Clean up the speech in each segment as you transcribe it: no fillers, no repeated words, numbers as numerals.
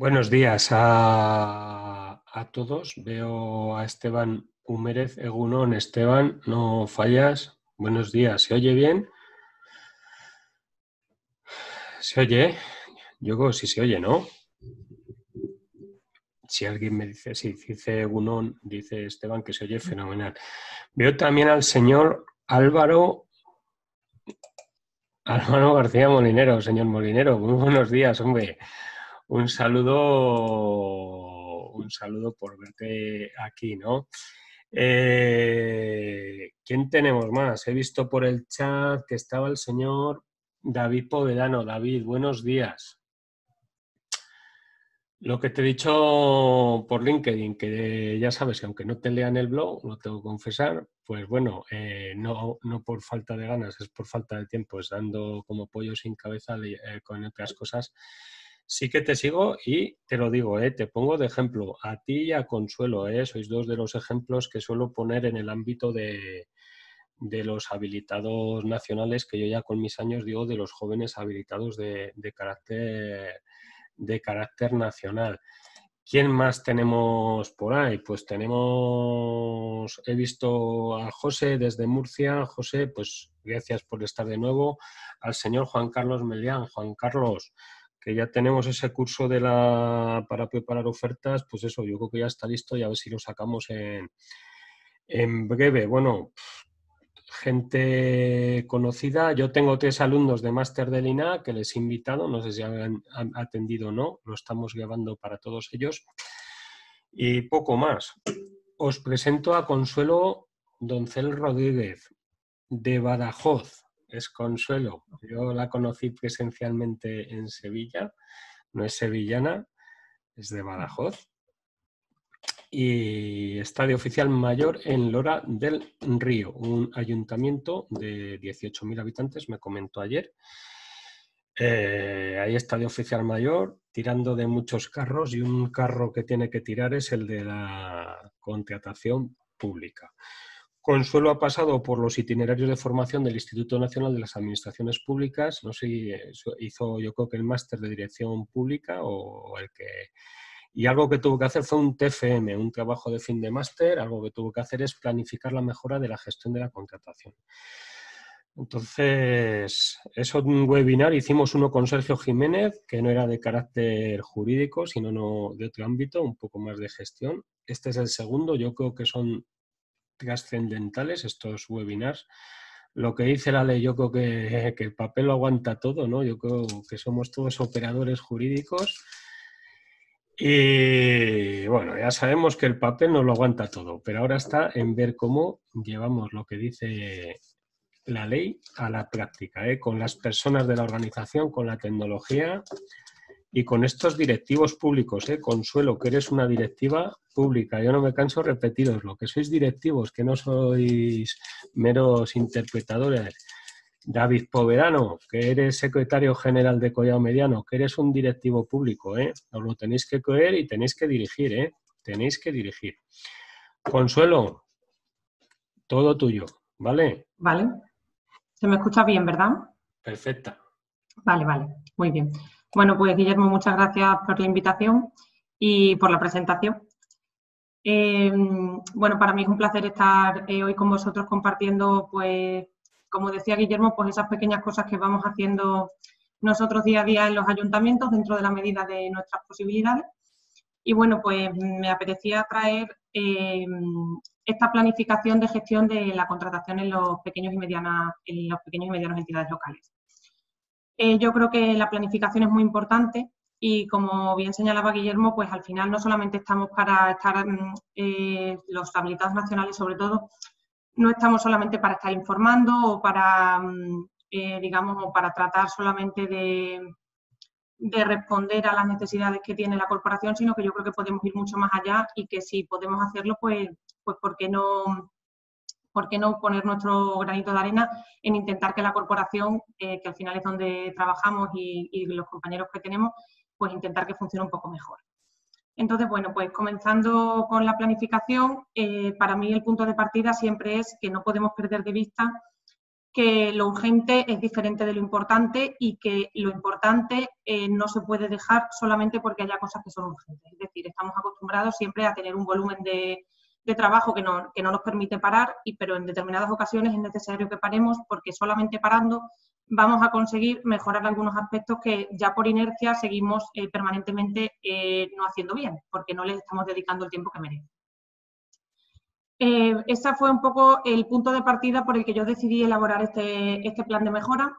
Buenos días a todos. Veo a Esteban Humérez Egunon. Esteban, no fallas. Buenos días. ¿Se oye bien? ¿Se oye? Yo creo que sí se oye, ¿no? Si alguien me dice, si dice Egunon, dice Esteban que se oye fenomenal. Veo también al señor Álvaro García Molinero. Señor Molinero, muy buenos días, hombre. Un saludo por verte aquí, ¿no? ¿Quién tenemos más? He visto por el chat que estaba el señor David Povedano. David, buenos días. Lo que te he dicho por LinkedIn, que ya sabes que aunque no te lean el blog, lo tengo que confesar, pues bueno, no por falta de ganas, es por falta de tiempo, estando como pollo sin cabeza con otras cosas. Sí que te sigo y te lo digo, te pongo de ejemplo a ti y a Consuelo, sois dos de los ejemplos que suelo poner en el ámbito de los habilitados nacionales, que yo ya con mis años digo de los jóvenes habilitados de carácter nacional. ¿Quién más tenemos por ahí? Pues he visto a José desde Murcia. José, pues gracias por estar de nuevo. Al señor Juan Carlos Melián. Juan Carlos, que ya tenemos ese curso para preparar ofertas, pues eso, yo creo que ya está listo y a ver si lo sacamos en breve. Bueno, gente conocida. Yo tengo 3 alumnos de máster del INA que les he invitado, no sé si han atendido o no, lo estamos grabando para todos ellos. Y poco más. Os presento a Consuelo Doncel Rodríguez, de Badajoz. Es Consuelo. Yo la conocí presencialmente en Sevilla, no es sevillana, es de Badajoz. Y está de oficial mayor en Lora del Río, un ayuntamiento de 18.000 habitantes, me comentó ayer. Ahí está de oficial mayor, tirando de muchos carros, y un carro que tiene que tirar es el de la contratación pública. Consuelo ha pasado por los itinerarios de formación del Instituto Nacional de las Administraciones Públicas, no sé si hizo, yo creo que el máster de Dirección Pública o el que... Y algo que tuvo que hacer fue un TFM, un trabajo de fin de máster. Algo que tuvo que hacer es planificar la mejora de la gestión de la contratación. Entonces, es un webinar, hicimos uno con Sergio Jiménez, que no era de carácter jurídico, sino de otro ámbito, un poco más de gestión. Este es el segundo, yo creo que son trascendentales estos webinars. Lo que dice la ley, yo creo que el papel lo aguanta todo, ¿no? Yo creo que somos todos operadores jurídicos. Y bueno, ya sabemos que el papel no lo aguanta todo, pero ahora está en ver cómo llevamos lo que dice la ley a la práctica, con las personas de la organización, con la tecnología y con estos directivos públicos. Consuelo, que eres una directiva pública. Yo no me canso de repetiroslo, que sois directivos, que no sois meros interpretadores. David Povedano, que eres secretario general de Collado Mediano, que eres un directivo público, os lo tenéis que creer y tenéis que dirigir, tenéis que dirigir. Consuelo, todo tuyo, ¿vale? Vale. ¿Se me escucha bien, verdad? Perfecta. Vale, muy bien. Bueno, pues Guillermo, muchas gracias por la invitación y por la presentación. Bueno, para mí es un placer estar hoy con vosotros compartiendo, pues, como decía Guillermo, pues esas pequeñas cosas que vamos haciendo nosotros día a día en los ayuntamientos dentro de la medida de nuestras posibilidades. Y bueno, pues me apetecía traer esta planificación de gestión de la contratación en los pequeños y medianas entidades locales. Yo creo que la planificación es muy importante y, como bien señalaba Guillermo, pues al final no solamente estamos para estar, los habilitados nacionales sobre todo, no estamos solamente para estar informando o para, digamos, o para tratar solamente de responder a las necesidades que tiene la corporación, sino que yo creo que podemos ir mucho más allá y que si podemos hacerlo, pues ¿por qué no poner nuestro granito de arena en intentar que la corporación, que al final es donde trabajamos y los compañeros que tenemos, pues intentar que funcione un poco mejor. Entonces, bueno, pues comenzando con la planificación, para mí el punto de partida siempre es que no podemos perder de vista que lo urgente es diferente de lo importante y que lo importante no se puede dejar solamente porque haya cosas que son urgentes. Es decir, estamos acostumbrados siempre a tener un volumen de trabajo que no nos permite parar, pero en determinadas ocasiones es necesario que paremos porque solamente parando vamos a conseguir mejorar algunos aspectos que ya por inercia seguimos permanentemente no haciendo bien, porque no les estamos dedicando el tiempo que merecen. Ese fue un poco el punto de partida por el que yo decidí elaborar este plan de mejora.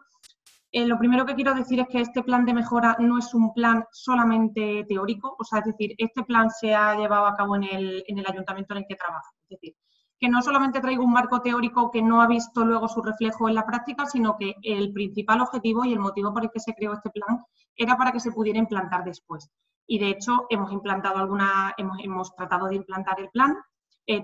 Lo primero que quiero decir es que este plan de mejora no es un plan solamente teórico, o sea, es decir, este plan se ha llevado a cabo en el ayuntamiento en el que trabajo. Es decir, que no solamente traigo un marco teórico que no ha visto luego su reflejo en la práctica, sino que el principal objetivo y el motivo por el que se creó este plan era para que se pudiera implantar después. Y de hecho hemos tratado de implantar el plan.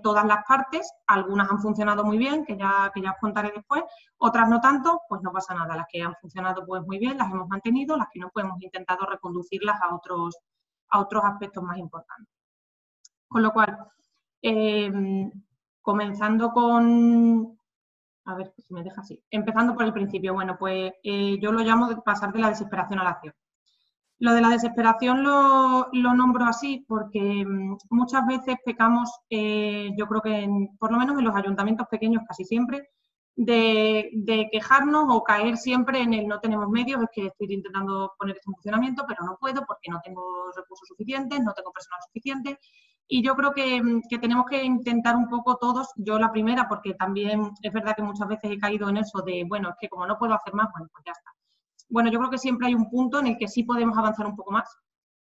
Todas las partes, algunas han funcionado muy bien, que ya os contaré después, otras no tanto, pues no pasa nada. Las que han funcionado pues muy bien, las hemos mantenido, las que no, pues hemos intentado reconducirlas a otros aspectos más importantes. Con lo cual, comenzando con... A ver si me deja así. Empezando por el principio, bueno, pues yo lo llamo de pasar de la desesperación a la acción. Lo de la desesperación lo nombro así porque muchas veces pecamos, yo creo que por lo menos en los ayuntamientos pequeños casi siempre, de quejarnos o caer siempre en el no tenemos medios, es que estoy intentando poner esto en funcionamiento, pero no puedo porque no tengo recursos suficientes, no tengo personal suficiente. Y yo creo que tenemos que intentar un poco todos, yo la primera, porque también es verdad que muchas veces he caído en eso de, bueno, es que como no puedo hacer más, bueno, pues ya está. Bueno, yo creo que siempre hay un punto en el que sí podemos avanzar un poco más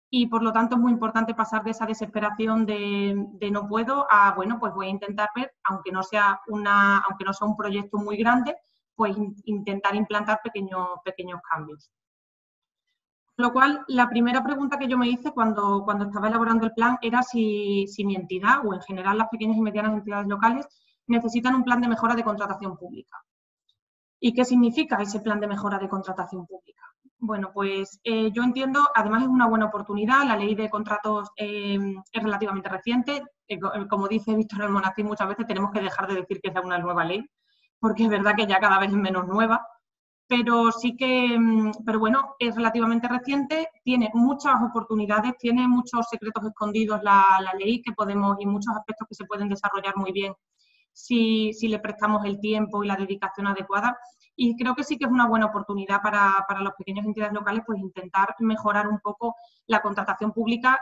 y por lo tanto es muy importante pasar de esa desesperación de no puedo a, bueno, pues voy a intentar ver, aunque no sea un proyecto muy grande, pues intentar implantar pequeños cambios. Con lo cual, la primera pregunta que yo me hice cuando estaba elaborando el plan era si mi entidad o en general las pequeñas y medianas entidades locales necesitan un plan de mejora de contratación pública. ¿Y qué significa ese plan de mejora de contratación pública? Bueno, pues yo entiendo, además es una buena oportunidad, la ley de contratos es relativamente reciente, como dice Víctor Almonacid muchas veces tenemos que dejar de decir que es una nueva ley, porque es verdad que ya cada vez es menos nueva, pero bueno, es relativamente reciente, tiene muchas oportunidades, tiene muchos secretos escondidos la ley y muchos aspectos que se pueden desarrollar muy bien si le prestamos el tiempo y la dedicación adecuada. Y creo que sí que es una buena oportunidad para las pequeñas entidades locales pues intentar mejorar un poco la contratación pública,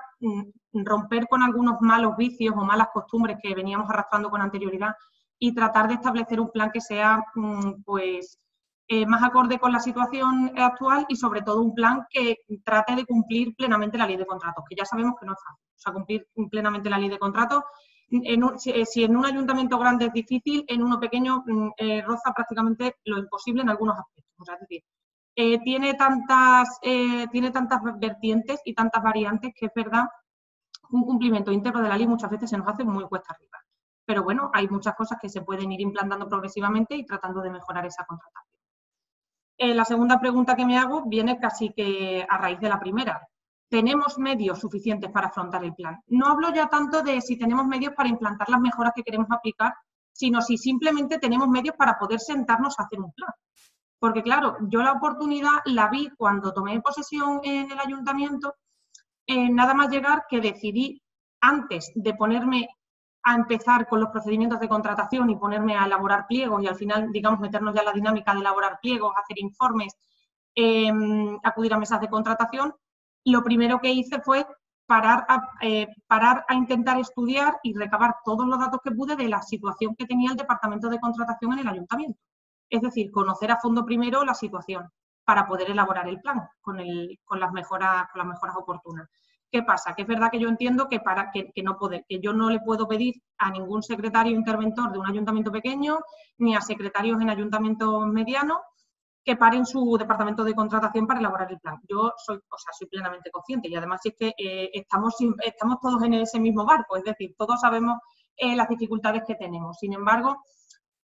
romper con algunos malos vicios o malas costumbres que veníamos arrastrando con anterioridad y tratar de establecer un plan que sea más acorde con la situación actual y sobre todo un plan que trate de cumplir plenamente la ley de contratos, que ya sabemos que no es fácil. O sea, cumplir plenamente la ley de contratos, si en un ayuntamiento grande es difícil, en uno pequeño roza prácticamente lo imposible en algunos aspectos. O sea, es decir, tiene tantas vertientes y tantas variantes que es verdad, un cumplimiento íntegro de la ley muchas veces se nos hace muy cuesta arriba. Pero bueno, hay muchas cosas que se pueden ir implantando progresivamente y tratando de mejorar esa contratación. La segunda pregunta que me hago viene casi que a raíz de la primera. ¿Tenemos medios suficientes para afrontar el plan? No hablo ya tanto de si tenemos medios para implantar las mejoras que queremos aplicar, sino si simplemente tenemos medios para poder sentarnos a hacer un plan. Porque claro, yo la oportunidad la vi cuando tomé posesión en el ayuntamiento, nada más llegar que decidí, antes de ponerme a empezar con los procedimientos de contratación y ponerme a elaborar pliegos y al final, digamos, meternos ya en la dinámica de elaborar pliegos, hacer informes, acudir a mesas de contratación, lo primero que hice fue parar a intentar estudiar y recabar todos los datos que pude de la situación que tenía el departamento de contratación en el ayuntamiento. Es decir, conocer a fondo primero la situación para poder elaborar el plan con las mejoras oportunas. ¿Qué pasa? Que es verdad que yo entiendo que yo no le puedo pedir a ningún secretario interventor de un ayuntamiento pequeño ni a secretarios en ayuntamientos medianos que paren su departamento de contratación para elaborar el plan. Yo soy plenamente consciente y además es que estamos todos en ese mismo barco, es decir, todos sabemos las dificultades que tenemos. Sin embargo,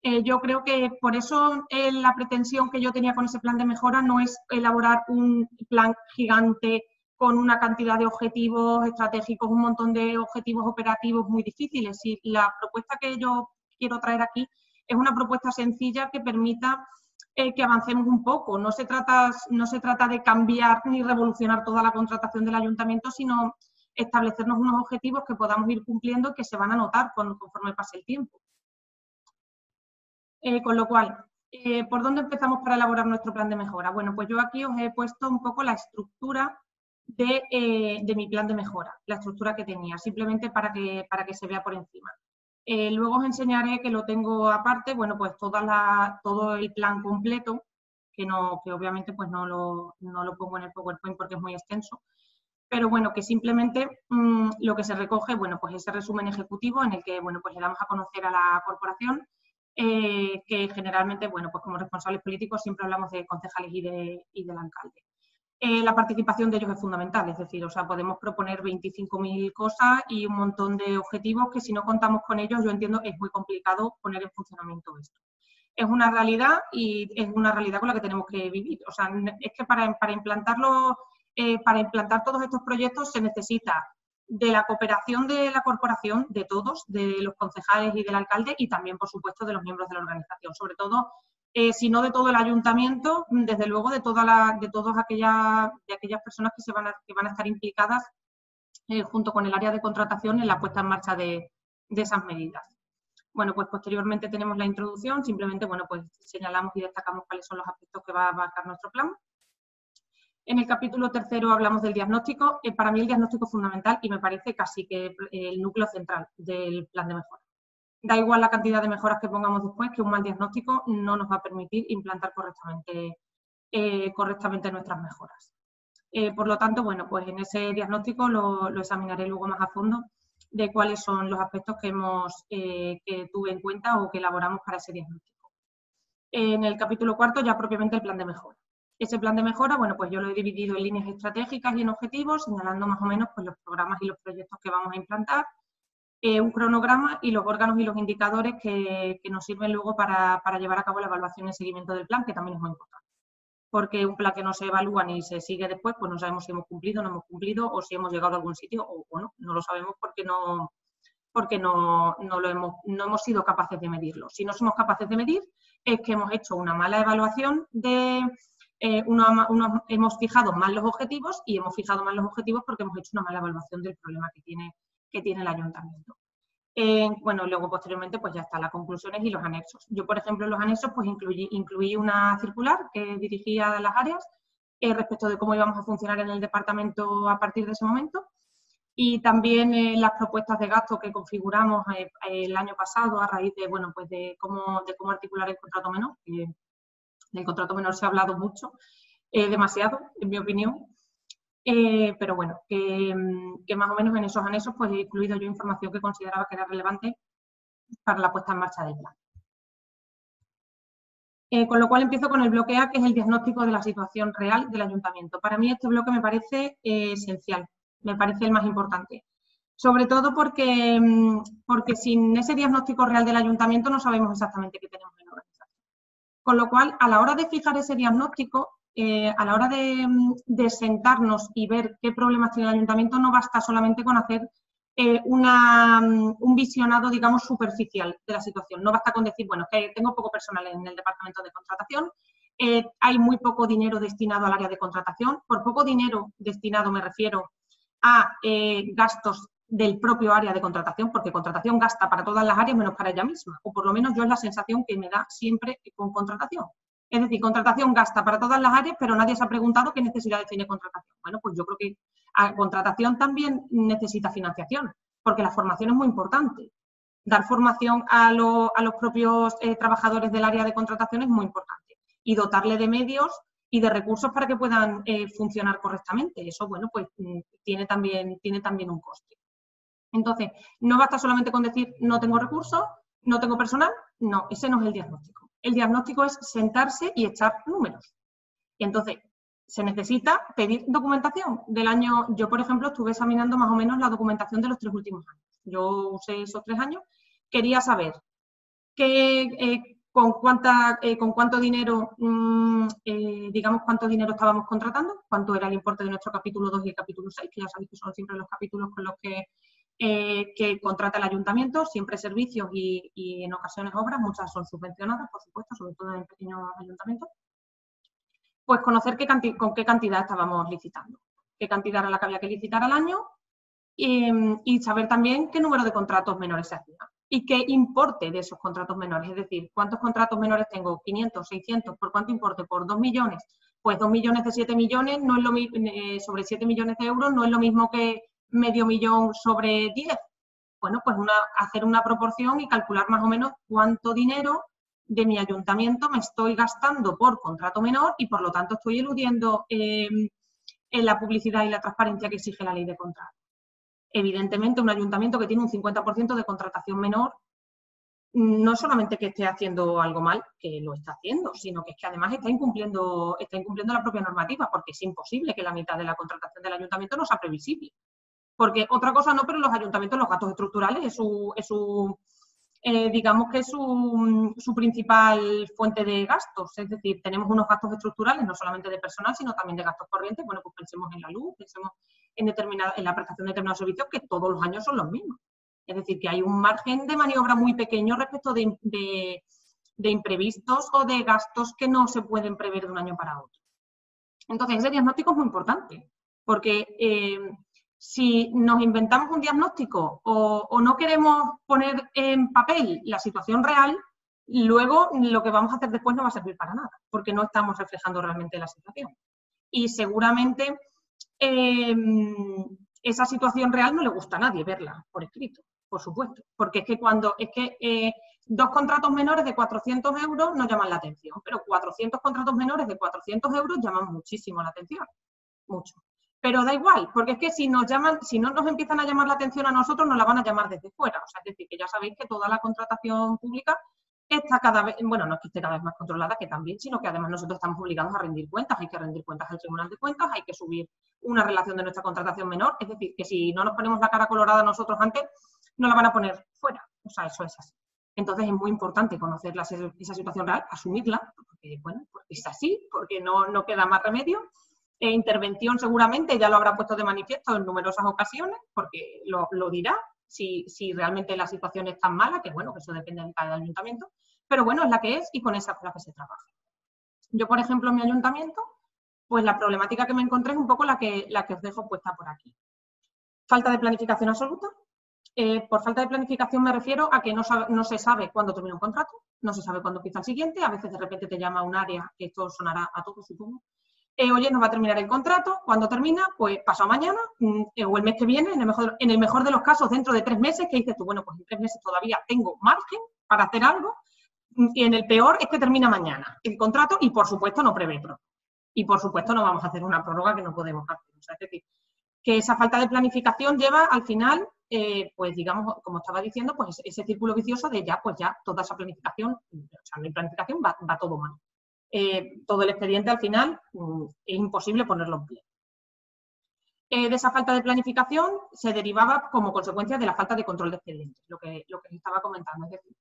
yo creo que por eso la pretensión que yo tenía con ese plan de mejora no es elaborar un plan gigante con una cantidad de objetivos estratégicos, un montón de objetivos operativos muy difíciles. Y la propuesta que yo quiero traer aquí es una propuesta sencilla que permita que avancemos un poco. No se trata de cambiar ni revolucionar toda la contratación del ayuntamiento, sino establecernos unos objetivos que podamos ir cumpliendo y que se van a notar conforme pase el tiempo. Con lo cual, ¿por dónde empezamos para elaborar nuestro plan de mejora? Bueno, pues yo aquí os he puesto un poco la estructura de mi plan de mejora, la estructura que tenía, simplemente para que se vea por encima. Luego os enseñaré que lo tengo aparte, bueno, pues todo el plan completo, que obviamente pues no lo pongo en el PowerPoint porque es muy extenso, pero bueno, que simplemente lo que se recoge, bueno, pues ese resumen ejecutivo en el que, bueno, pues le damos a conocer a la corporación, que generalmente, bueno, pues como responsables políticos siempre hablamos de concejales y del alcalde. La participación de ellos es fundamental, es decir, o sea, podemos proponer 25.000 cosas y un montón de objetivos que si no contamos con ellos, yo entiendo, es muy complicado poner en funcionamiento esto. Es una realidad y es una realidad con la que tenemos que vivir. O sea, es que para implantar todos estos proyectos se necesita de la cooperación de la corporación, de todos, de los concejales y del alcalde y también, por supuesto, de los miembros de la organización, sobre todo si no de todo el ayuntamiento, desde luego de todas aquellas personas que van a estar implicadas junto con el área de contratación en la puesta en marcha de esas medidas. Bueno, pues posteriormente tenemos la introducción, simplemente, bueno, pues señalamos y destacamos cuáles son los aspectos que va a abarcar nuestro plan. En el capítulo tercero hablamos del diagnóstico. Para mí el diagnóstico es fundamental y me parece casi que el núcleo central del plan de mejora. Da igual la cantidad de mejoras que pongamos después, que un mal diagnóstico no nos va a permitir implantar correctamente nuestras mejoras. Por lo tanto, bueno, pues en ese diagnóstico lo examinaré luego más a fondo de cuáles son los aspectos que tuve en cuenta o que elaboramos para ese diagnóstico. En el capítulo cuarto ya propiamente el plan de mejora. Ese plan de mejora, bueno, pues yo lo he dividido en líneas estratégicas y en objetivos, señalando más o menos pues, los programas y los proyectos que vamos a implantar, un cronograma y los órganos y los indicadores que nos sirven luego para llevar a cabo la evaluación y seguimiento del plan, que también es muy importante. Porque un plan que no se evalúa ni se sigue después, pues no sabemos si hemos cumplido, no hemos cumplido o si hemos llegado a algún sitio o bueno, no lo sabemos porque no hemos sido capaces de medirlo. Si no somos capaces de medir, es que hemos hecho una mala evaluación hemos fijado mal los objetivos y hemos fijado mal los objetivos porque hemos hecho una mala evaluación del problema que tiene el ayuntamiento. Bueno, luego posteriormente pues ya están las conclusiones y los anexos. Yo, por ejemplo, en los anexos pues incluí una circular que dirigía a las áreas respecto de cómo íbamos a funcionar en el departamento a partir de ese momento. Y también las propuestas de gasto que configuramos el año pasado a raíz de, bueno, pues de cómo articular el contrato menor. Del contrato menor se ha hablado mucho, demasiado, en mi opinión. Pero bueno, que más o menos en esos anexos pues he incluido yo información que consideraba que era relevante para la puesta en marcha del plan. Con lo cual empiezo con el bloque A, que es el diagnóstico de la situación real del ayuntamiento. Para mí este bloque me parece esencial, me parece el más importante. Sobre todo porque sin ese diagnóstico real del ayuntamiento no sabemos exactamente qué tenemos en la organización. Con lo cual, a la hora de fijar ese diagnóstico, a la hora de sentarnos y ver qué problemas tiene el ayuntamiento, no basta solamente con hacer un visionado, digamos, superficial de la situación. No basta con decir, bueno, que tengo poco personal en el departamento de contratación, hay muy poco dinero destinado al área de contratación. Por poco dinero destinado me refiero a gastos del propio área de contratación, porque contratación gasta para todas las áreas menos para ella misma, o por lo menos yo es la sensación que me da siempre con contratación. Es decir, contratación gasta para todas las áreas, pero nadie se ha preguntado qué necesidades tiene contratación. Bueno, pues yo creo que contratación también necesita financiación, porque la formación es muy importante. Dar formación a los propios trabajadores del área de contratación es muy importante. Y dotarle de medios y de recursos para que puedan funcionar correctamente. Eso, bueno, pues tiene también un coste. Entonces, no basta solamente con decir no tengo recursos, no tengo personal. No, ese no es el diagnóstico. El diagnóstico es sentarse y echar números. Y entonces, se necesita pedir documentación del año. Yo, por ejemplo, estuve examinando más o menos la documentación de los 3 últimos años. Yo usé esos 3 años. Quería saber con cuánto dinero, digamos, cuánto dinero estábamos contratando, cuánto era el importe de nuestro capítulo 2 y el capítulo 6, que ya sabéis que son siempre los capítulos con los que que contrata el ayuntamiento, siempre servicios y en ocasiones obras, muchas son subvencionadas, por supuesto, sobre todo en pequeños ayuntamientos. Pues conocer con qué cantidad estábamos licitando, qué cantidad era la que había que licitar al año y saber también qué número de contratos menores se hacía y qué importe de esos contratos menores, es decir, cuántos contratos menores tengo, 500, 600, ¿por cuánto importe? ¿Por 2 millones? Pues 2 millones de 7 millones no es lo mismo, sobre 7 millones de euros no es lo mismo que medio millón sobre 10. Bueno, pues hacer una proporción y calcular más o menos cuánto dinero de mi ayuntamiento me estoy gastando por contrato menor y por lo tanto estoy eludiendo en la publicidad y la transparencia que exige la ley de contratos. Evidentemente, un ayuntamiento que tiene un 50% de contratación menor, no solamente que esté haciendo algo mal, que lo está haciendo, sino que es que además está incumpliendo la propia normativa, porque es imposible que la mitad de la contratación del ayuntamiento no sea previsible. Porque otra cosa no, pero los ayuntamientos, los gastos estructurales, digamos que es su principal fuente de gastos. Es decir, tenemos unos gastos estructurales, no solamente de personal, sino también de gastos corrientes. Bueno, pues pensemos en la luz, pensemos en la prestación de determinados servicios que todos los años son los mismos. Es decir, que hay un margen de maniobra muy pequeño respecto de imprevistos o de gastos que no se pueden prever de un año para otro. Entonces, ese diagnóstico es muy importante, porque si nos inventamos un diagnóstico o no queremos poner en papel la situación real, luego lo que vamos a hacer después no va a servir para nada, porque no estamos reflejando realmente la situación. Y seguramente esa situación real no le gusta a nadie verla por escrito, por supuesto, porque es que dos contratos menores de 400 euros nos llaman la atención, pero 400 contratos menores de 400 euros llaman muchísimo la atención, mucho. Pero da igual, porque es que si no nos empiezan a llamar la atención a nosotros, nos la van a llamar desde fuera. O sea, es decir, que ya sabéis que toda la contratación pública está cada vez, bueno, no es que esté cada vez más controlada, que también, sino que además nosotros estamos obligados a rendir cuentas. Hay que rendir cuentas al Tribunal de Cuentas, hay que subir una relación de nuestra contratación menor. Es decir, que si no nos ponemos la cara colorada nosotros antes, no la van a poner fuera. O sea, eso es así. Entonces es muy importante conocer esa situación real, asumirla, porque, bueno, porque es así, porque no queda más remedio. Intervención seguramente ya lo habrá puesto de manifiesto en numerosas ocasiones, porque lo dirá, si realmente la situación es tan mala, que bueno, que eso depende de cada ayuntamiento, pero bueno, es la que es y con esa es con la que se trabaja. Yo, por ejemplo, en mi ayuntamiento, pues la problemática que me encontré es un poco la que os dejo puesta por aquí. Falta de planificación absoluta. Por falta de planificación me refiero a que no se sabe cuándo termina un contrato, no se sabe cuándo empieza el siguiente, a veces de repente te llama un área, que esto sonará a todos, supongo. Oye, nos va a terminar el contrato, ¿cuándo termina? Pues pasado mañana o el mes que viene, en el mejor de los casos, dentro de 3 meses, que dices tú, bueno, pues en 3 meses todavía tengo margen para hacer algo, y en el peor es que termina mañana el contrato y, por supuesto, no prevé prórroga. Y, por supuesto, no vamos a hacer una prórroga que no podemos hacer. O sea, es decir, que esa falta de planificación lleva al final, pues digamos, como estaba diciendo, pues ese círculo vicioso de ya toda esa planificación, o sea, no hay planificación, va todo mal. Todo el expediente al final es imposible ponerlo en pie. De esa falta de planificación se derivaba como consecuencia de la falta de control de expedientes, lo que les estaba comentando. Es decir,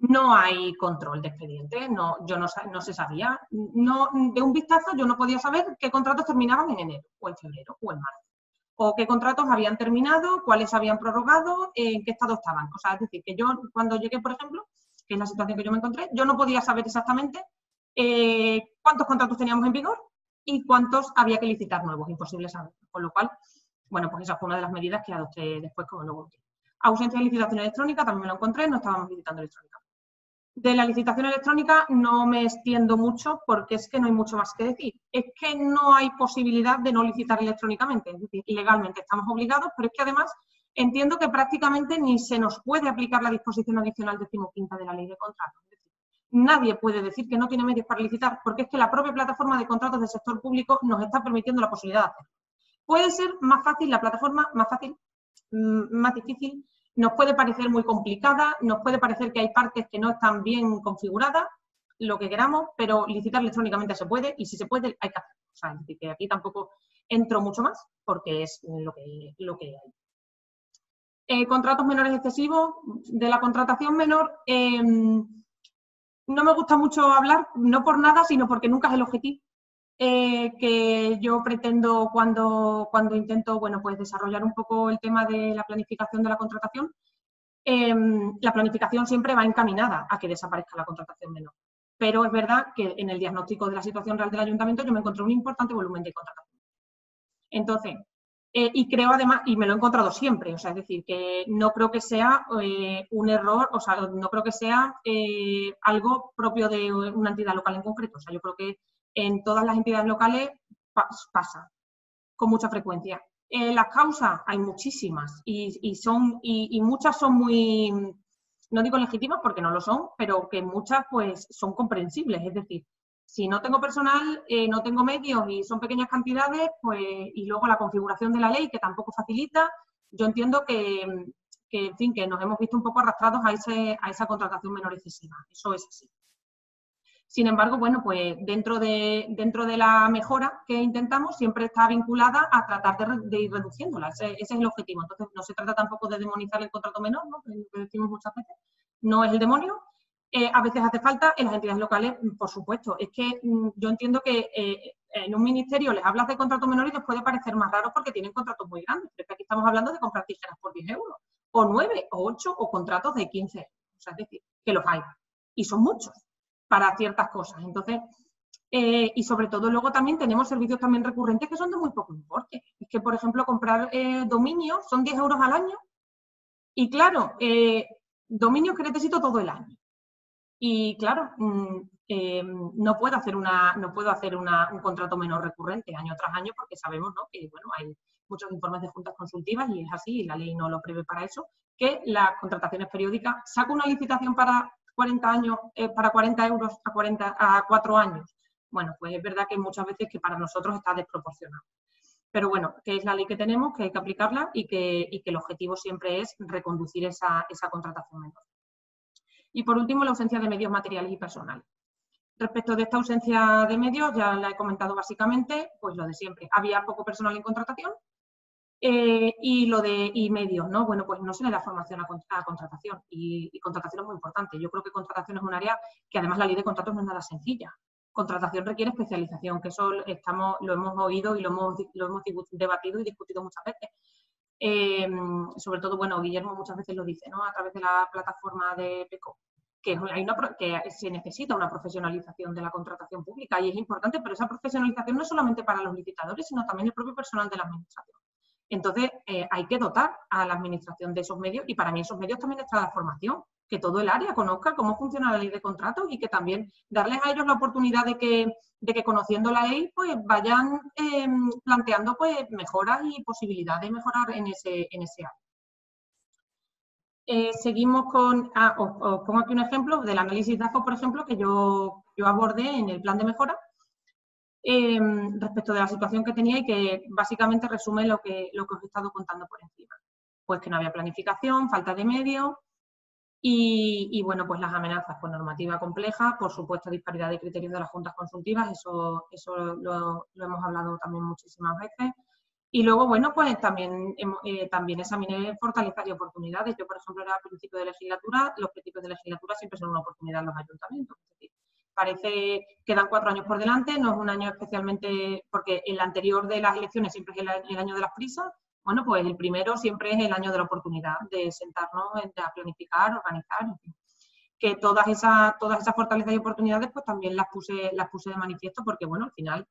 no hay control de expedientes, no se sabía. De un vistazo yo no podía saber qué contratos terminaban en enero, o en febrero, o en marzo. O qué contratos habían terminado, cuáles habían prorrogado, en qué estado estaban. O sea, es decir, que yo cuando llegué, por ejemplo, que es la situación que yo me encontré, yo no podía saber exactamente cuántos contratos teníamos en vigor y cuántos había que licitar nuevos, imposible saber. Con lo cual, bueno, pues esa fue una de las medidas que adopté después como luego. Ausencia de licitación electrónica, también me lo encontré, no estábamos licitando electrónica. De la licitación electrónica no me extiendo mucho porque es que no hay mucho más que decir. Es que no hay posibilidad de no licitar electrónicamente, es decir, legalmente estamos obligados, pero es que además entiendo que prácticamente ni se nos puede aplicar la disposición adicional 15ª de la ley de contratos. Nadie puede decir que no tiene medios para licitar, porque es que la propia plataforma de contratos del sector público nos está permitiendo la posibilidad de hacerlo. Puede ser más fácil la plataforma, más difícil, nos puede parecer muy complicada, nos puede parecer que hay partes que no están bien configuradas, lo que queramos, pero licitar electrónicamente se puede y si se puede hay que hacerlo. O sea, es decir, que aquí tampoco entro mucho más porque es lo que hay. Contratos menores excesivos, de la contratación menor, no me gusta mucho hablar, no por nada, sino porque nunca es el objetivo. que yo pretendo cuando intento, bueno, pues desarrollar un poco el tema de la planificación de la contratación. La planificación siempre va encaminada a que desaparezca la contratación menor. Pero es verdad que en el diagnóstico de la situación real del ayuntamiento yo me encontré un importante volumen de contratación. Entonces, y creo además, y me lo he encontrado siempre, o sea, es decir, que no creo que sea un error, o sea, no creo que sea algo propio de una entidad local en concreto. O sea, yo creo que en todas las entidades locales pasa con mucha frecuencia. Las causas hay muchísimas y muchas son muy, no digo legítimas porque no lo son, pero que muchas pues son comprensibles. Es decir, si no tengo personal, no tengo medios y son pequeñas cantidades, pues y luego la configuración de la ley que tampoco facilita, yo entiendo que en fin, que nos hemos visto un poco arrastrados a esa contratación menor excesiva. Eso es así. Sin embargo, bueno, pues dentro de la mejora que intentamos siempre está vinculada a tratar de ir reduciéndola. Ese es el objetivo. Entonces, no se trata tampoco de demonizar el contrato menor, ¿no? Que es lo que decimos muchas veces. No es el demonio. A veces hace falta en las entidades locales, por supuesto. Es que yo entiendo que en un ministerio les hablas de contrato menor y les puede parecer más raro porque tienen contratos muy grandes. Pero es que aquí estamos hablando de comprar tijeras por 10 euros, o 9, o 8, o contratos de 15 euros. O sea, es decir, que los hay. Y son muchos para ciertas cosas. Entonces, y sobre todo luego también tenemos servicios también recurrentes que son de muy poco importe. Es que, por ejemplo, comprar dominios son 10 euros al año y claro, dominios que necesito todo el año. Y claro, no puedo hacer un contrato menor recurrente año tras año porque sabemos, ¿no?, que bueno, hay muchos informes de juntas consultivas y es así, y la ley no lo prevé para eso, que las contrataciones periódicas, saco una licitación para 40 años, para 40 euros a 4 años. Bueno, pues es verdad que muchas veces que para nosotros está desproporcionado. Pero bueno, que es la ley que tenemos, que hay que aplicarla y que el objetivo siempre es reconducir esa contratación menor. Y por último, la ausencia de medios materiales y personales. Respecto de esta ausencia de medios, ya la he comentado básicamente, pues lo de siempre. Había poco personal en contratación y medios, ¿no? Bueno, pues no se le da formación a contratación y contratación es muy importante. Yo creo que contratación es un área que además la ley de contratos no es nada sencilla. Contratación requiere especialización, que eso lo hemos oído y lo hemos debatido y discutido muchas veces. Sobre todo, bueno, Guillermo muchas veces lo dice, ¿no?, a través de la plataforma de PECO, que se necesita una profesionalización de la contratación pública y es importante, pero esa profesionalización no es solamente para los licitadores, sino también el propio personal de la administración. Entonces, hay que dotar a la administración de esos medios y para mí esos medios también está la formación, que todo el área conozca cómo funciona la ley de contratos y que también darles a ellos la oportunidad de que conociendo la ley pues vayan planteando pues mejoras y posibilidades de mejorar en ese área. Seguimos con, os pongo aquí un ejemplo del análisis DAFO, por ejemplo, que yo abordé en el plan de mejora respecto de la situación que tenía y que básicamente resume lo que os he estado contando por encima. Pues que no había planificación, falta de medios y bueno, pues las amenazas, pues normativa compleja, por supuesto disparidad de criterios de las juntas consultivas, eso lo hemos hablado también muchísimas veces. Y luego, bueno, pues también examiné fortalezas y oportunidades. Yo, por ejemplo, era a principio de legislatura, los principios de legislatura siempre son una oportunidad en los ayuntamientos. Es decir, parece que dan 4 años por delante, no es un año especialmente, porque el anterior de las elecciones siempre es el año de las prisas. Bueno, pues el primero siempre es el año de la oportunidad de sentarnos, a planificar, organizar, en fin. Que todas esas fortalezas y oportunidades pues también las puse de manifiesto porque, bueno, al final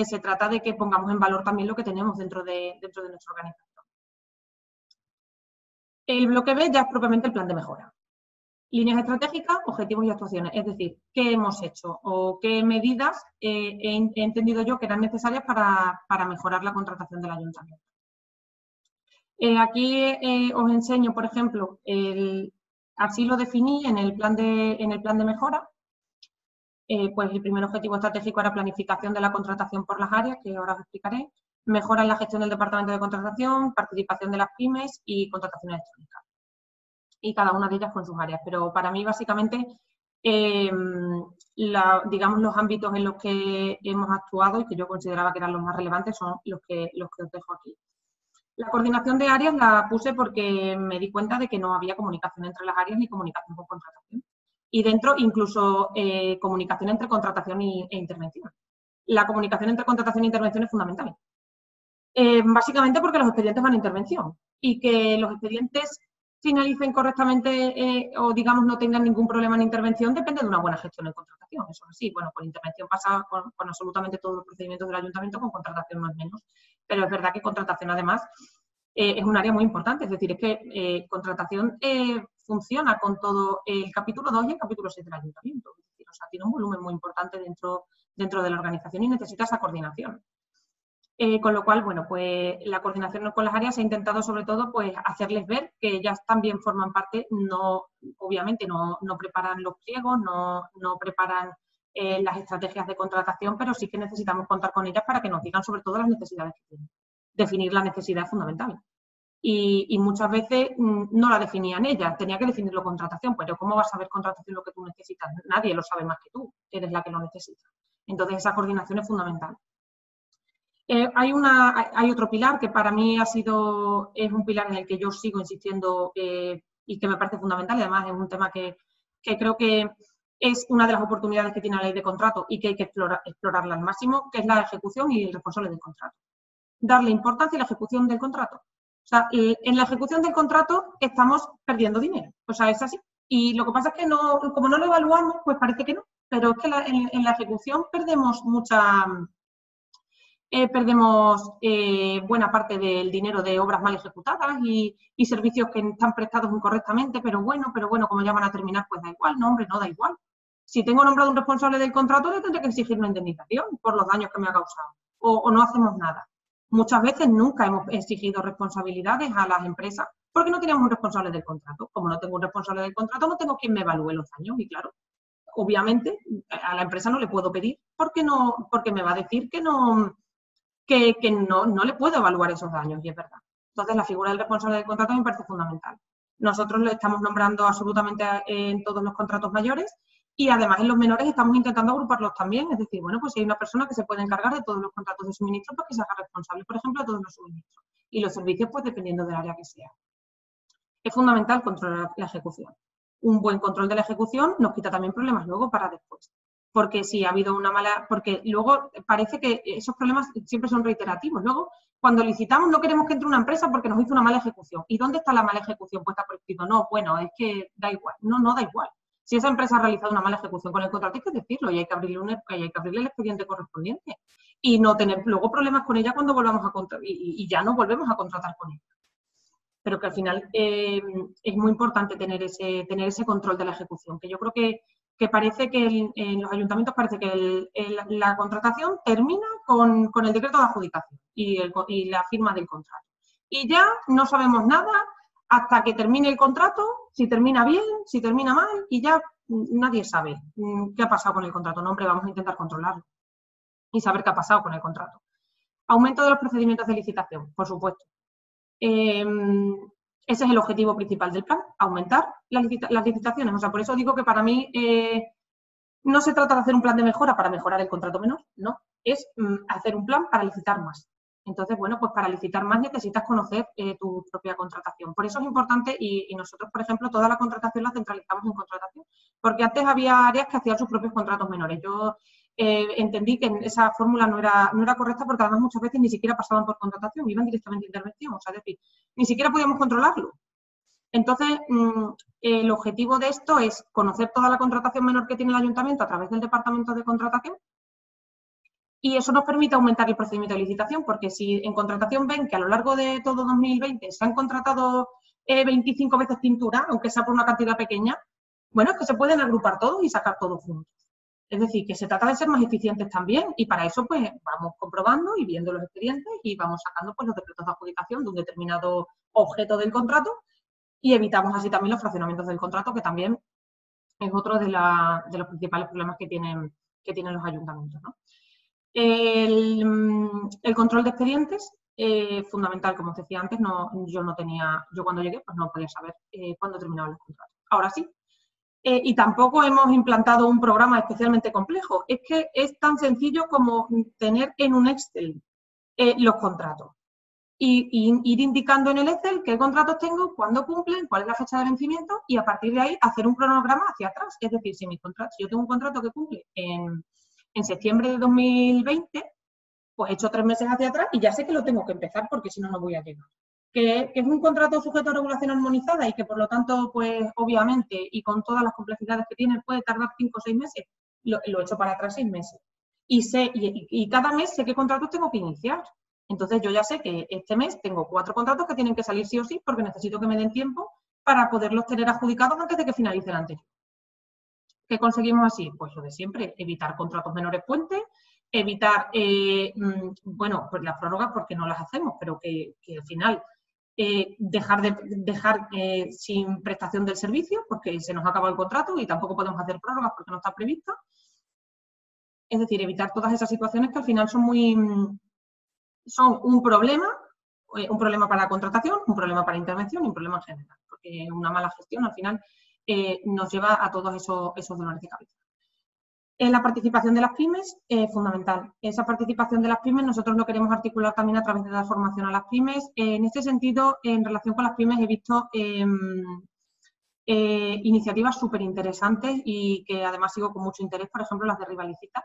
se trata de que pongamos en valor también lo que tenemos dentro de nuestra organización. El bloque B ya es propiamente el plan de mejora. Líneas estratégicas, objetivos y actuaciones. Es decir, qué hemos hecho o qué medidas he entendido yo que eran necesarias para mejorar la contratación del ayuntamiento. Aquí os enseño, por ejemplo, así lo definí en el plan de mejora. Pues el primer objetivo estratégico era planificación de la contratación por las áreas, que ahora os explicaré, mejora en la gestión del departamento de contratación, participación de las pymes y contratación electrónica. Y cada una de ellas con sus áreas. Pero para mí, básicamente, digamos, los ámbitos en los que hemos actuado y que yo consideraba que eran los más relevantes son los que os dejo aquí. La coordinación de áreas la puse porque me di cuenta de que no había comunicación entre las áreas ni comunicación con contratación. Y dentro, incluso, comunicación entre contratación e intervención. la comunicación entre contratación e intervención es fundamental. Básicamente porque los expedientes van a intervención y que los expedientes finalicen correctamente o, digamos, no tengan ningún problema en intervención depende de una buena gestión en contratación. Eso es así. Bueno, con intervención pasa con absolutamente todos los procedimientos del ayuntamiento, con contratación más o menos. Pero es verdad que contratación, además, es un área muy importante. Es decir, es que contratación funciona con todo el capítulo 2 y el capítulo 6 del ayuntamiento. Es decir, o sea, tiene un volumen muy importante dentro de la organización y necesita esa coordinación. Con lo cual, bueno, pues la coordinación con las áreas ha intentado sobre todo pues hacerles ver que ellas también forman parte, obviamente no preparan los pliegos, no preparan las estrategias de contratación, pero sí que necesitamos contar con ellas para que nos digan sobre todo las necesidades que tienen. Definir la necesidad es fundamental. Y muchas veces no la definían ellas, tenía que definirlo contratación, pero ¿cómo vas a saber contratación lo que tú necesitas? Nadie lo sabe más que tú, eres la que lo necesita. Entonces esa coordinación es fundamental. Hay otro pilar que para mí es un pilar en el que yo sigo insistiendo y que me parece fundamental, y además es un tema que creo que es una de las oportunidades que tiene la ley de contrato y que hay que explorarla al máximo, que es la ejecución y el responsable del contrato. Darle importancia a la ejecución del contrato. O sea, en la ejecución del contrato estamos perdiendo dinero, o sea, es así. Y lo que pasa es que como no lo evaluamos, pues parece que no, pero es que en la ejecución perdemos buena parte del dinero de obras mal ejecutadas y servicios que están prestados incorrectamente, pero bueno, como ya van a terminar, pues da igual. No, hombre, no da igual. Si tengo nombrado un responsable del contrato, le tendré que exigir una indemnización por los daños que me ha causado. O no hacemos nada. Muchas veces nunca hemos exigido responsabilidades a las empresas porque no teníamos un responsable del contrato. Como no tengo un responsable del contrato, no tengo quien me evalúe los daños. Y claro, obviamente a la empresa no le puedo pedir porque me va a decir que no le puedo evaluar esos daños, y es verdad. Entonces, la figura del responsable del contrato me parece fundamental. Nosotros lo estamos nombrando absolutamente en todos los contratos mayores y, además, en los menores estamos intentando agruparlos también. Es decir, bueno, pues si hay una persona que se puede encargar de todos los contratos de suministro, pues que se haga responsable, por ejemplo, de todos los suministros. Y los servicios, pues dependiendo del área que sea. Es fundamental controlar la ejecución. Un buen control de la ejecución nos quita también problemas luego para después. Porque si ha habido porque luego parece que esos problemas siempre son reiterativos. Luego, cuando licitamos no queremos que entre una empresa porque nos hizo una mala ejecución. ¿Y dónde está la mala ejecución puesta por escrito? No, bueno, es que da igual. No da igual. Si esa empresa ha realizado una mala ejecución con el contrato, hay que decirlo y hay que abrirle el expediente correspondiente. Y no tener luego problemas con ella cuando volvamos a contratar y ya no volvemos a contratar con ella. Pero que al final es muy importante tener ese control de la ejecución, que yo creo que parece que en los ayuntamientos parece que la contratación termina con el decreto de adjudicación y la firma del contrato. Y ya no sabemos nada hasta que termine el contrato, si termina bien, si termina mal, y ya nadie sabe qué ha pasado con el contrato. No, hombre, vamos a intentar controlarlo y saber qué ha pasado con el contrato. Aumento de los procedimientos de licitación, por supuesto. Ese es el objetivo principal del plan, aumentar las licitaciones. O sea, por eso digo que para mí no se trata de hacer un plan de mejora para mejorar el contrato menor, no, es hacer un plan para licitar más. Entonces, bueno, pues para licitar más necesitas conocer tu propia contratación. Por eso es importante y nosotros, por ejemplo, toda la contratación la centralizamos en contratación, porque antes había áreas que hacían sus propios contratos menores. Yo entendí que esa fórmula no era correcta porque además muchas veces ni siquiera pasaban por contratación, iban directamente a intervención, o sea, es decir, ni siquiera podíamos controlarlo. Entonces, el objetivo de esto es conocer toda la contratación menor que tiene el ayuntamiento a través del departamento de contratación y eso nos permite aumentar el procedimiento de licitación, porque si en contratación ven que a lo largo de todo 2020 se han contratado 25 veces pintura, aunque sea por una cantidad pequeña, bueno, es que se pueden agrupar todos y sacar todos juntos. Es decir, que se trata de ser más eficientes también y para eso pues vamos comprobando y viendo los expedientes y vamos sacando pues los decretos de adjudicación de un determinado objeto del contrato y evitamos así también los fraccionamientos del contrato, que también es otro de los principales problemas que tienen los ayuntamientos, ¿no? El control de expedientes, fundamental, como os decía antes, yo cuando llegué pues no podía saber cuándo terminaban los contratos. Ahora sí. Y tampoco hemos implantado un programa especialmente complejo. Es que es tan sencillo como tener en un Excel los contratos. Y ir indicando en el Excel qué contratos tengo, cuándo cumplen, cuál es la fecha de vencimiento y a partir de ahí hacer un cronograma hacia atrás. Es decir, si yo tengo un contrato que cumple en En septiembre de 2020, pues he hecho 3 meses hacia atrás y ya sé que lo tengo que empezar porque si no, no voy a llegar. Que es un contrato sujeto a regulación armonizada y que por lo tanto, pues obviamente, y con todas las complejidades que tiene, puede tardar 5 o 6 meses, lo he hecho para atrás 6 meses. Y cada mes sé qué contratos tengo que iniciar. Entonces yo ya sé que este mes tengo 4 contratos que tienen que salir sí o sí porque necesito que me den tiempo para poderlos tener adjudicados antes de que finalice el anterior. ¿Qué conseguimos así? Pues lo de siempre, evitar contratos menores puentes, evitar, bueno, pues las prórrogas porque no las hacemos, pero que al final dejar sin prestación del servicio porque se nos acaba el contrato y tampoco podemos hacer prórrogas porque no está previsto. Es decir, evitar todas esas situaciones que al final son un problema para la contratación, un problema para la intervención y un problema en general, porque una mala gestión al final nos lleva a todos esos dolores de cabeza. La participación de las pymes es fundamental. Esa participación de las pymes nosotros lo queremos articular también a través de dar formación a las pymes. En este sentido, en relación con las pymes he visto iniciativas súper interesantes y que además sigo con mucho interés, por ejemplo, las de Rivalicita,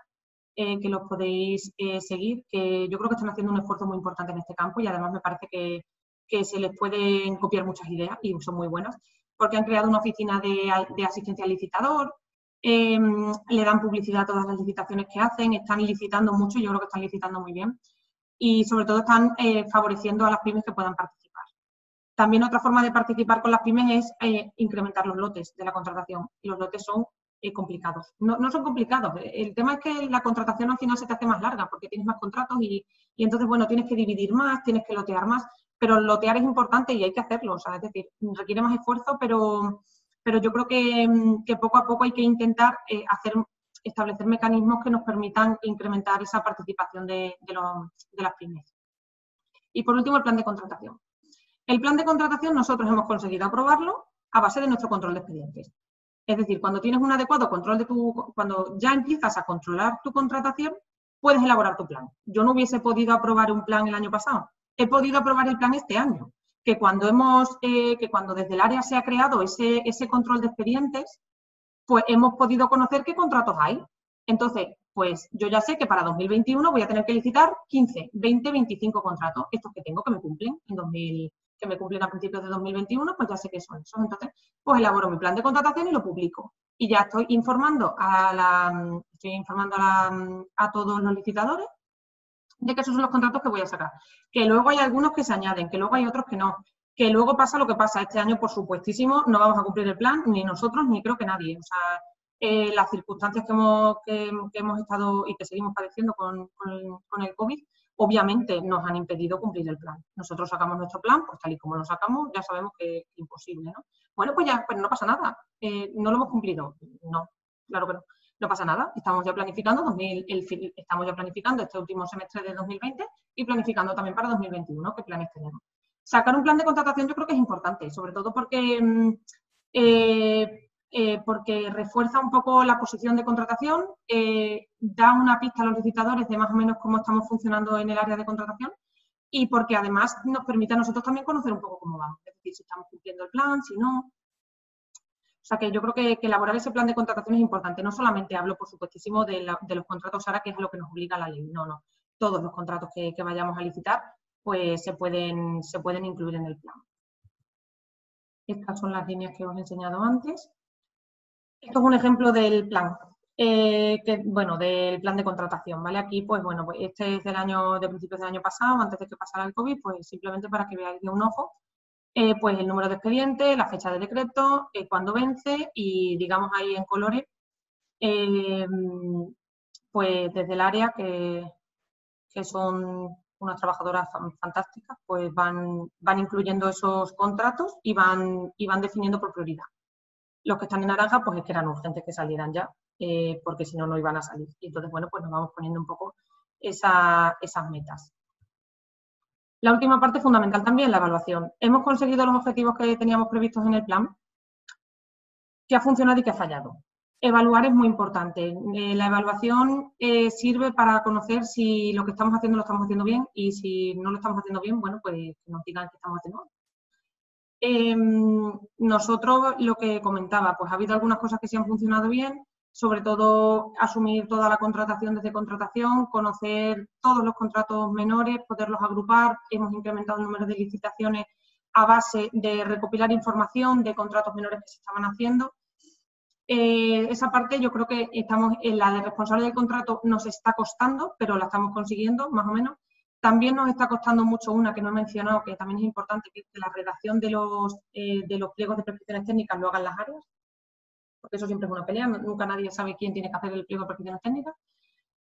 que los podéis seguir, que yo creo que están haciendo un esfuerzo muy importante en este campo y además me parece que se les pueden copiar muchas ideas y son muy buenas, porque han creado una oficina de asistencia al licitador, le dan publicidad a todas las licitaciones que hacen, están licitando mucho, yo creo que están licitando muy bien y sobre todo están favoreciendo a las pymes que puedan participar. También otra forma de participar con las pymes es incrementar los lotes de la contratación y los lotes son complicados. No son complicados, el tema es que la contratación al final se te hace más larga porque tienes más contratos y entonces, bueno, tienes que dividir más, tienes que lotear más, pero lotear es importante y hay que hacerlo, o sea, es decir, requiere más esfuerzo, pero yo creo que poco a poco hay que intentar establecer mecanismos que nos permitan incrementar esa participación de las pymes. Y por último, el plan de contratación. El plan de contratación nosotros hemos conseguido aprobarlo a base de nuestro control de expedientes. Es decir, cuando tienes un adecuado control cuando ya empiezas a controlar tu contratación, puedes elaborar tu plan. Yo no hubiese podido aprobar un plan el año pasado. He podido aprobar el plan este año. Que cuando desde el área se ha creado ese control de expedientes, pues hemos podido conocer qué contratos hay. Entonces, pues yo ya sé que para 2021 voy a tener que licitar 15, 20, 25 contratos. Estos que tengo que me cumplen que me cumplen a principios de 2021, pues ya sé que son esos. Entonces, pues elaboro mi plan de contratación y lo publico. Y ya estoy informando a todos los licitadores de que esos son los contratos que voy a sacar. Que luego hay algunos que se añaden, que luego hay otros que no. Que luego pasa lo que pasa. Este año, por supuestísimo, no vamos a cumplir el plan, ni nosotros, ni creo que nadie. O sea, las circunstancias que hemos estado y que seguimos padeciendo con el COVID, obviamente nos han impedido cumplir el plan. Nosotros sacamos nuestro plan, pues tal y como lo sacamos, ya sabemos que es imposible, ¿no? Bueno, pues ya, pues no pasa nada. ¿No lo hemos cumplido? No, claro que no. No pasa nada, estamos ya planificando este último semestre de 2020 y planificando también para 2021 qué planes tenemos. Sacar un plan de contratación yo creo que es importante, sobre todo porque refuerza un poco la posición de contratación, da una pista a los licitadores de más o menos cómo estamos funcionando en el área de contratación y porque además nos permite a nosotros también conocer un poco cómo vamos, es decir, si estamos cumpliendo el plan, si no. O sea que yo creo que elaborar ese plan de contratación es importante. No solamente hablo, por supuestísimo, de los contratos ahora, que es a lo que nos obliga la ley. No. Todos los contratos que vayamos a licitar, pues se pueden incluir en el plan. Estas son las líneas que os he enseñado antes. Esto es un ejemplo del plan, del plan de contratación, ¿vale? Aquí, pues bueno, pues este es de principios del año pasado, antes de que pasara el COVID, pues simplemente para que veáis de un ojo. Pues el número de expediente, la fecha de decreto, cuándo vence y digamos ahí en colores, pues desde el área que son unas trabajadoras fantásticas, pues van incluyendo esos contratos y van definiendo por prioridad. Los que están en naranja, pues es que eran urgentes que salieran ya, porque si no, no iban a salir. Y entonces, bueno, pues nos vamos poniendo un poco esas metas. La última parte fundamental también, la evaluación. ¿Hemos conseguido los objetivos que teníamos previstos en el plan? ¿Qué ha funcionado y qué ha fallado? Evaluar es muy importante. La evaluación sirve para conocer si lo que estamos haciendo lo estamos haciendo bien y si no lo estamos haciendo bien, bueno, pues que nos digan que estamos haciendo mal. Nosotros, lo que comentaba, pues ha habido algunas cosas que sí han funcionado bien, sobre todo asumir toda la contratación desde contratación, conocer todos los contratos menores, poderlos agrupar. Hemos incrementado el número de licitaciones a base de recopilar información de contratos menores que se estaban haciendo. Esa parte yo creo que estamos en la de responsable del contrato, nos está costando, pero la estamos consiguiendo más o menos. También nos está costando mucho una que no he mencionado, que también es importante, que la redacción de los pliegos de prescripciones técnicas lo hagan las áreas, porque eso siempre es una pelea, nunca nadie sabe quién tiene que hacer el pliego de prescripciones técnicas.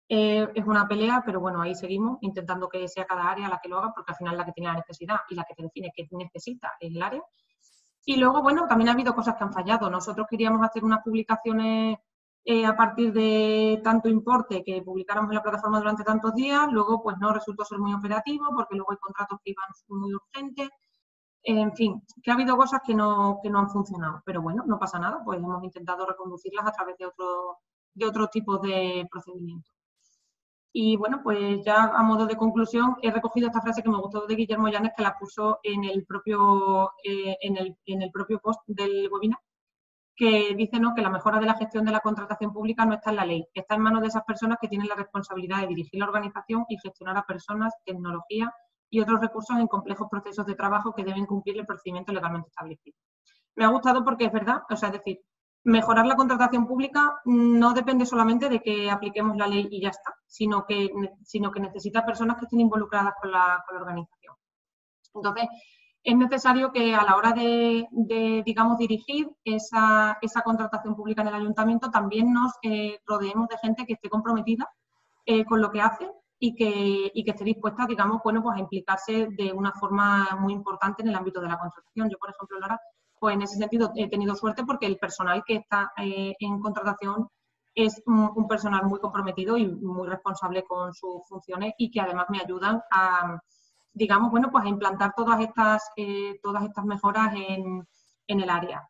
Es una pelea, pero bueno, ahí seguimos intentando que sea cada área la que lo haga, porque al final la que tiene la necesidad y la que te define qué necesita es el área. Y luego, bueno, también ha habido cosas que han fallado. Nosotros queríamos hacer unas publicaciones a partir de tanto importe que publicáramos en la plataforma durante tantos días, luego pues no resultó ser muy operativo porque luego hay contratos que iban muy urgentes. En fin, que ha habido cosas que no han funcionado, pero bueno, no pasa nada, pues hemos intentado reconducirlas a través de otro tipo de procedimientos. Y bueno, pues ya a modo de conclusión he recogido esta frase que me gustó de Guillermo Llanes, que la puso en el propio post del webinar, que dice, ¿no?, que la mejora de la gestión de la contratación pública no está en la ley, está en manos de esas personas que tienen la responsabilidad de dirigir la organización y gestionar a personas, tecnología y otros recursos en complejos procesos de trabajo que deben cumplir el procedimiento legalmente establecido. Me ha gustado porque es verdad, o sea, es decir, mejorar la contratación pública no depende solamente de que apliquemos la ley y ya está, sino que necesita personas que estén involucradas con la organización. Entonces, es necesario que a la hora de digamos, dirigir esa contratación pública en el ayuntamiento también nos rodeemos de gente que esté comprometida con lo que hace y que esté dispuesta, digamos, bueno, pues a implicarse de una forma muy importante en el ámbito de la contratación. Yo, por ejemplo, Laura, pues en ese sentido he tenido suerte porque el personal que está en contratación es un personal muy comprometido y muy responsable con sus funciones y que además me ayudan a, digamos, bueno, pues a implantar todas estas mejoras en el área.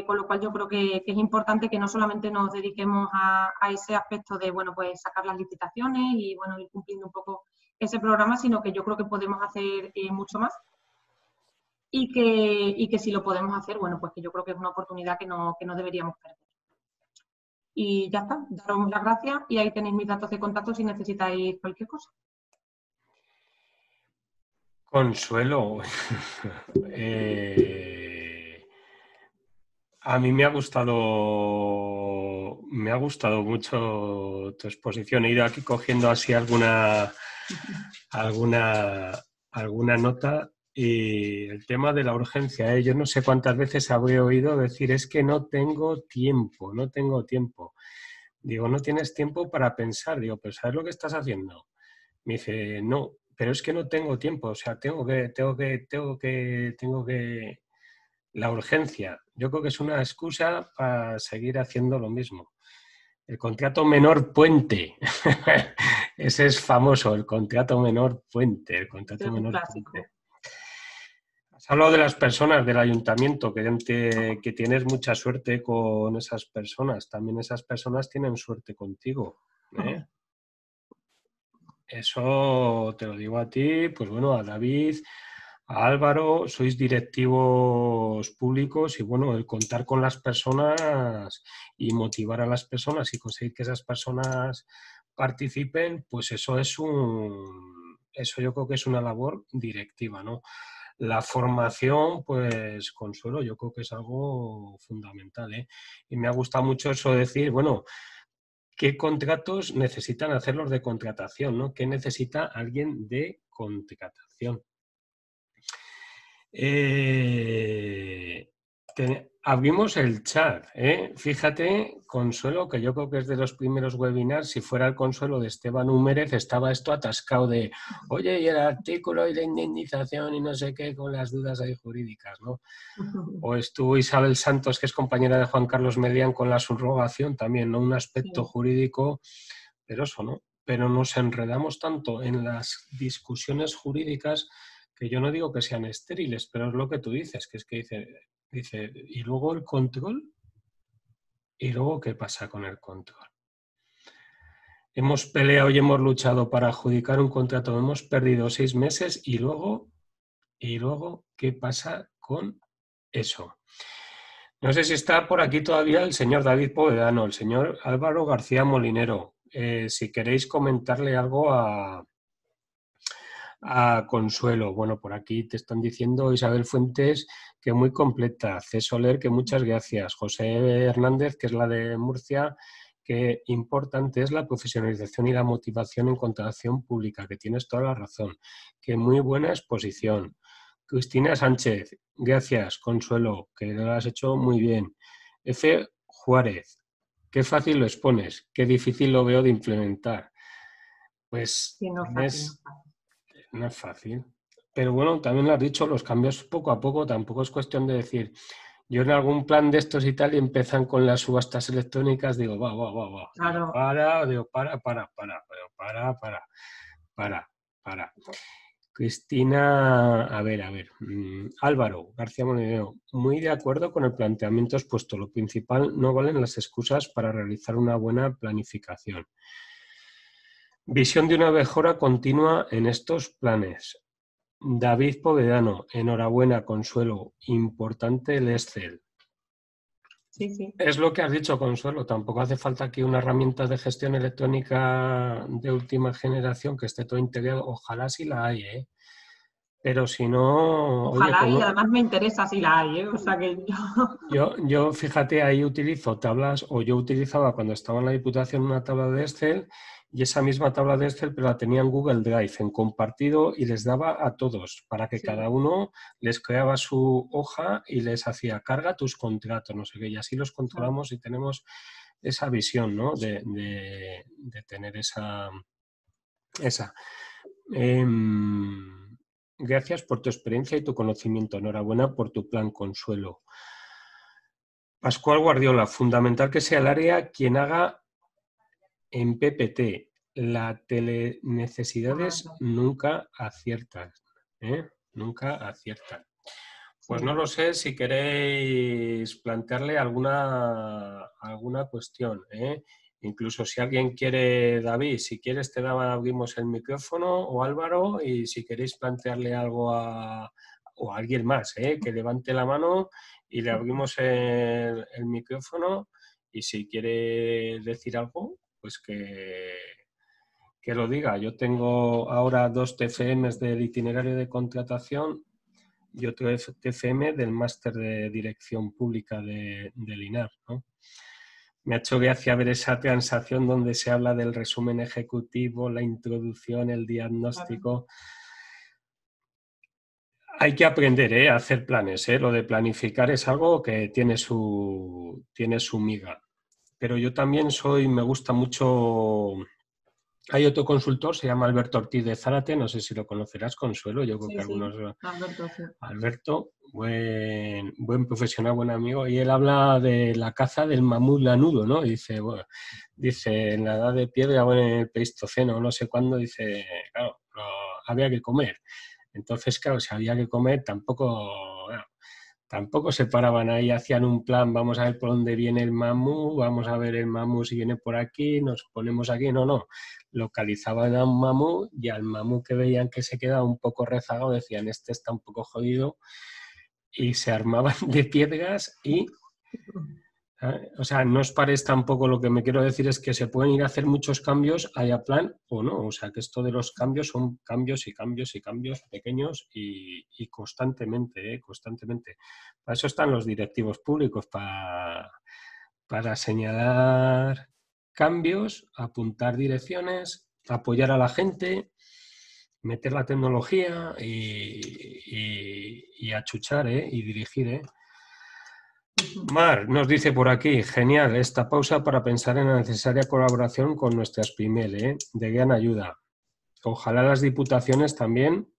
Con lo cual yo creo que es importante que no solamente nos dediquemos a ese aspecto de, bueno, pues sacar las licitaciones y, bueno, ir cumpliendo un poco ese programa, sino que yo creo que podemos hacer mucho más y que si lo podemos hacer, bueno, pues que yo creo que es una oportunidad que no deberíamos perder. Y ya está, daros las gracias y ahí tenéis mis datos de contacto si necesitáis cualquier cosa. Consuelo, a mí me ha gustado mucho tu exposición. He ido aquí cogiendo así alguna nota y el tema de la urgencia. Yo no sé cuántas veces habré oído decir es que no tengo tiempo. Digo, no tienes tiempo para pensar. Digo, pero ¿sabes lo que estás haciendo? Me dice, no, pero es que no tengo tiempo. O sea, tengo que la urgencia. Yo creo que es una excusa para seguir haciendo lo mismo. El contrato menor puente. Ese es famoso, el contrato menor puente. El contrato menor puente. Has hablado de las personas del ayuntamiento, que tienes mucha suerte con esas personas. También esas personas tienen suerte contigo, ¿eh? Eso te lo digo a ti, pues bueno, a David, a Álvaro, sois directivos públicos y bueno, el contar con las personas y motivar a las personas y conseguir que esas personas participen, pues eso yo creo que es una labor directiva, ¿no? La formación, pues Consuelo, yo creo que es algo fundamental, ¿eh? Y me ha gustado mucho eso de decir, bueno, ¿qué contratos necesitan hacer los de contratación, ¿no? ¿Qué necesita alguien de contratación? Abrimos el chat, ¿eh? Fíjate, Consuelo, que yo creo que es de los primeros webinars. Si fuera el Consuelo de Esteban Humérez, estaba esto atascado de, oye, y el artículo y la indemnización y no sé qué, con las dudas ahí jurídicas, ¿no? O estuvo Isabel Santos, que es compañera de Juan Carlos Medián, con la subrogación también, ¿no? Un aspecto jurídico, pero eso, ¿no? Pero nos enredamos tanto en las discusiones jurídicas que yo no digo que sean estériles, pero es lo que tú dices, que es que dice, ¿y luego el control? ¿Y luego qué pasa con el control? Hemos peleado y hemos luchado para adjudicar un contrato, hemos perdido 6 meses y luego, ¿qué pasa con eso? No sé si está por aquí todavía el señor David Povedano, el señor Álvaro García Molinero. Si queréis comentarle algo a Consuelo. Bueno, por aquí te están diciendo Isabel Fuentes que muy completa. C. Soler, que muchas gracias. José Hernández, que es la de Murcia, que importante es la profesionalización y la motivación en contratación pública, que tienes toda la razón. Que muy buena exposición. Cristina Sánchez, gracias. Consuelo, que lo has hecho muy bien. F. Juárez, qué fácil lo expones, qué difícil lo veo de implementar. Pues Sí, no es fácil, no es fácil. no es fácil. Pero bueno, también lo has dicho, los cambios poco a poco, tampoco es cuestión de decir, yo en algún plan de estos y tal y empiezan con las subastas electrónicas, digo, va. Digo, Claro, para. Cristina, a ver. Álvaro García Molinero, muy de acuerdo con el planteamiento expuesto. Lo principal, no valen las excusas para realizar una buena planificación. Visión de una mejora continua en estos planes. David Povedano, enhorabuena, Consuelo. Importante el Excel. sí. Es lo que has dicho, Consuelo. Tampoco hace falta aquí una herramienta de gestión electrónica de última generación que esté todo integrado. Ojalá sí la hay, ¿eh? Pero si no, oye, Ojalá, y además me interesa si la hay, ¿eh? O sea que yo, fíjate, ahí utilizo tablas, o yo utilizaba cuando estaba en la Diputación una tabla de Excel, y esa misma tabla de Excel, pero la tenía en Google Drive, en compartido, y les daba a todos, para que cada sí, uno les creaba su hoja y les hacía carga tus contratos, no sé qué, y así los claro. controlamos y tenemos esa visión, ¿no? De tener esa. Gracias por tu experiencia y tu conocimiento. Enhorabuena por tu plan, Consuelo. Pascual Guardiola, fundamental que sea el área quien haga en PPT. Las telenecesidades Correcto. nunca aciertan. Nunca aciertan. Pues no Sí. lo sé si queréis plantearle alguna cuestión. Incluso si alguien quiere, David, si quieres te abrimos el micrófono, o Álvaro, y si queréis plantearle algo o a alguien más, que levante la mano y le abrimos el micrófono, y si quiere decir algo, pues que lo diga. Yo tengo ahora 2 TFMs del itinerario de contratación y otro TFM del máster de dirección pública del INAR, ¿no? Me ha hecho gracia ver esa transacción donde se habla del resumen ejecutivo, la introducción, el Claro. diagnóstico. Hay que aprender a hacer planes. Lo de planificar es algo que tiene su miga. Pero yo también me gusta mucho. Hay otro consultor, se llama Alberto Ortiz de Zárate, no sé si lo conocerás, Consuelo, yo creo que Sí, algunos. Alberto, sí. Alberto, buen profesional, buen amigo, y él habla de la caza del mamut lanudo, ¿no? Y dice, bueno, dice, en la edad de piedra o en el Pleistoceno, no sé cuándo, dice, claro, había que comer. Entonces, claro, si había que comer, tampoco se paraban ahí, hacían un plan, vamos a ver por dónde viene el mamú, vamos a ver el mamú si viene por aquí, nos ponemos aquí, no. Localizaban a un mamú y al mamú que veían que se quedaba un poco rezagado decían, este está un poco jodido, y se armaban de piedras y... O sea, no os paréis tampoco, lo que me quiero decir es que se pueden ir a hacer muchos cambios, haya plan o no. O sea, que esto de los cambios son cambios y cambios y cambios pequeños y constantemente, constantemente. Para eso están los directivos públicos, para señalar cambios, apuntar direcciones, apoyar a la gente, meter la tecnología y achuchar, y dirigir. Mar nos dice por aquí, genial, esta pausa para pensar en la necesaria colaboración con nuestras PIMEL, de gran ayuda. Ojalá las diputaciones también,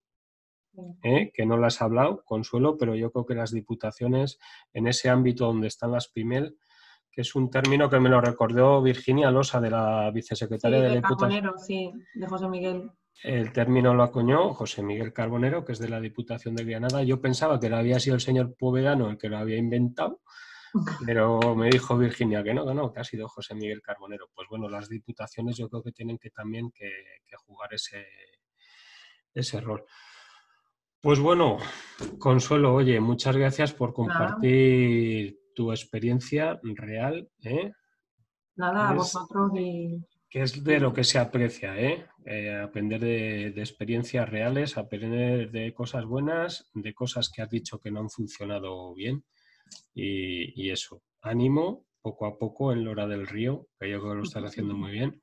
que no las ha hablado, Consuelo, pero yo creo que las diputaciones en ese ámbito donde están las PIMEL, que es un término que me lo recordó Virginia Losa, de la vicesecretaria Sí, de la de Diputación. Carbonero, sí, de José Miguel. El término lo acuñó José Miguel Carbonero, que es de la Diputación de Granada. Yo pensaba que lo había sido el señor Povedano el que lo había inventado, pero me dijo Virginia que no, que ha sido José Miguel Carbonero. Pues bueno, las diputaciones yo creo que tienen que también que jugar ese rol. Pues bueno, Consuelo, oye, muchas gracias por Nada, compartir tu experiencia real, Nada, a vosotros y... Que es de lo que se aprecia, aprender de experiencias reales, aprender de cosas buenas, de cosas que has dicho que no han funcionado bien y eso. Ánimo, poco a poco en Lora del Río, que yo creo que lo estás haciendo muy bien.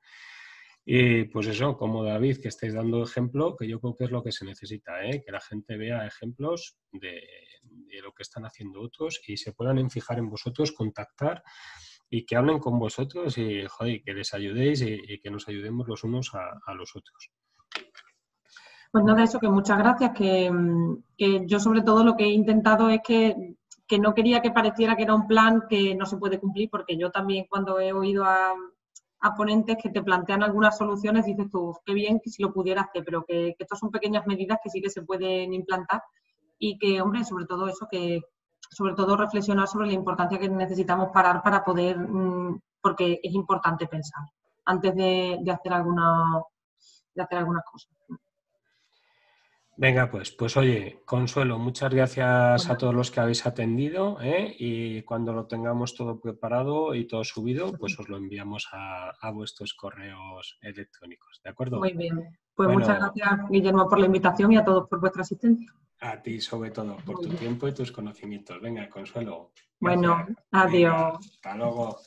Y pues eso, como David, que estáis dando ejemplo, que yo creo que es lo que se necesita, que la gente vea ejemplos de lo que están haciendo otros y se puedan fijar en vosotros, contactar y que hablen con vosotros y joder, que les ayudéis y que nos ayudemos los unos a los otros. Pues nada, eso, que muchas gracias, que yo sobre todo lo que he intentado es que no quería que pareciera que era un plan que no se puede cumplir, porque yo también cuando he oído a ponentes que te plantean algunas soluciones, dices tú, qué bien que si lo pudiera hacer, pero que estas son pequeñas medidas que sí que se pueden implantar y que, hombre, sobre todo eso, que sobre todo reflexionar sobre la importancia que necesitamos parar para poder, porque es importante pensar antes de hacer algunas cosas. Venga, pues oye, Consuelo, muchas gracias a todos los que habéis atendido, y cuando lo tengamos todo preparado y todo subido, pues os lo enviamos a vuestros correos electrónicos, ¿de acuerdo? Muy bien. Pues bueno, muchas gracias, Guillermo, por la invitación y a todos por vuestra asistencia. A ti, sobre todo, por tu tiempo y tus conocimientos. Venga, Consuelo. Bueno, gracias. adiós. Venga, hasta luego.